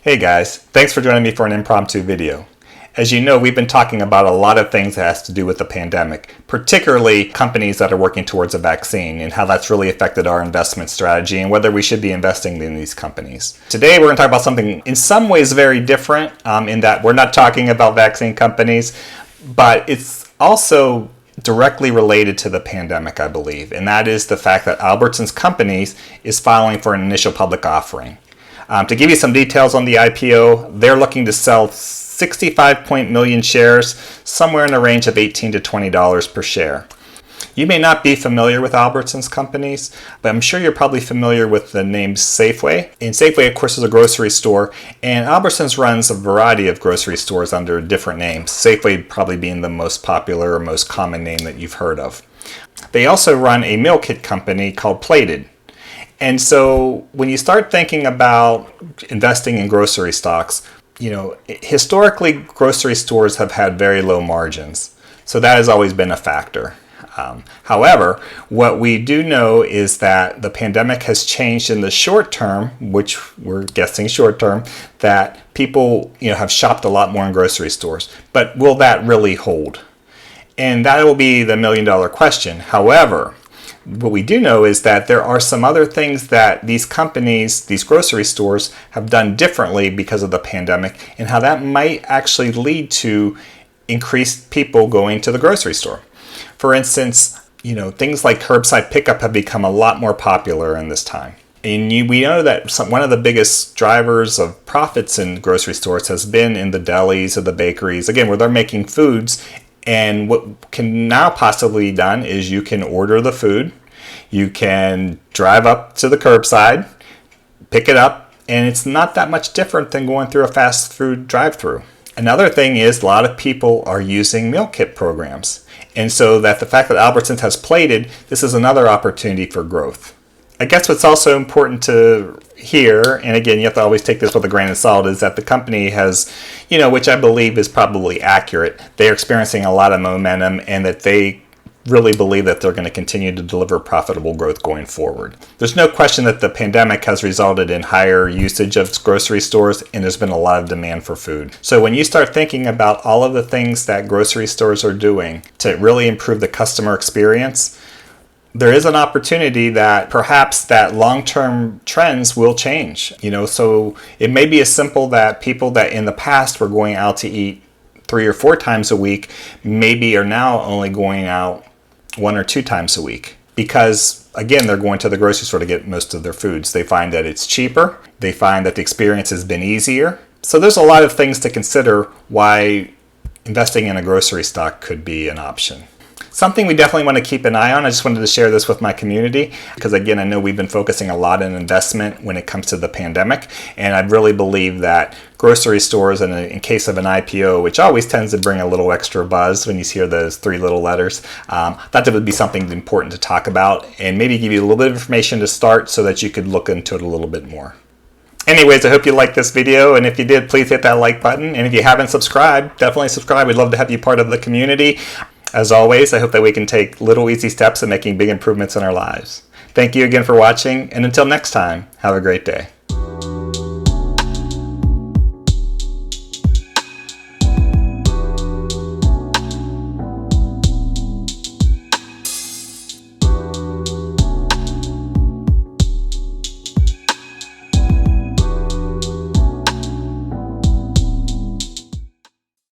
Hey guys, thanks for joining me for an impromptu video. As you know, we've been talking about a lot of things that has to do with the pandemic, particularly companies that are working towards a vaccine and how that's really affected our investment strategy and whether we should be investing in these companies. Today we're going to talk about something in some ways very different in that we're not talking about vaccine companies, but it's also directly related to the pandemic, I believe, and that is the fact that Albertson Companies is filing for an initial public offering. To give you some details on the IPO, they're looking to sell 65 million shares, somewhere in the range of $18 to $20 per share. You may not be familiar with Albertsons Companies, but I'm sure you're probably familiar with the name Safeway. And Safeway, of course, is a grocery store, and Albertsons runs a variety of grocery stores under different names, Safeway probably being the most popular or most common name that you've heard of. They also run a meal kit company called Plated. And so when you start thinking about investing in grocery stocks, historically grocery stores have had very low margins. So that has always been a factor. However, what we do know is that the pandemic has changed in the short term, which we're guessing short term, that people have shopped a lot more in grocery stores. But will that really hold? And that will be the million-dollar question. However, what we do know is that there are some other things that these companies, these grocery stores, have done differently because of the pandemic, and how that might actually lead to increased people going to the grocery store. For instance, things like curbside pickup have become a lot more popular in this time. And we know that one of the biggest drivers of profits in grocery stores has been in the delis or the bakeries, again, where they're making foods. And what can now possibly be done is you can order the food, you can drive up to the curbside, pick it up, and it's not that much different than going through a fast food drive-through. Another thing is a lot of people are using meal kit programs. And so that the fact that Albertsons has Plated, this is another opportunity for growth. I guess what's also important to hear, and again, you have to always take this with a grain of salt, is that the company has, which I believe is probably accurate, they're experiencing a lot of momentum and that they really believe that they're going to continue to deliver profitable growth going forward. There's no question that the pandemic has resulted in higher usage of grocery stores, and there's been a lot of demand for food. So when you start thinking about all of the things that grocery stores are doing to really improve the customer experience, there is an opportunity that perhaps that long-term trends will change. So it may be as simple that people that in the past were going out to eat 3 or 4 times a week maybe are now only going out 1 or 2 times a week, because again, they're going to the grocery store to get most of their foods. They find that it's cheaper. They find that the experience has been easier. So there's a lot of things to consider why investing in a grocery stock could be an option. Something we definitely want to keep an eye on. I just wanted to share this with my community because, again, I know we've been focusing a lot on investment when it comes to the pandemic, and I really believe that grocery stores, in case of an IPO, which always tends to bring a little extra buzz when you hear those 3 little letters, thought that would be something important to talk about and maybe give you a little bit of information to start so that you could look into it a little bit more. Anyways, I hope you liked this video, and if you did, please hit that like button, and if you haven't subscribed, definitely subscribe. We'd love to have you part of the community. As always, I hope that we can take little easy steps in making big improvements in our lives. Thank you again for watching, and until next time, have a great day.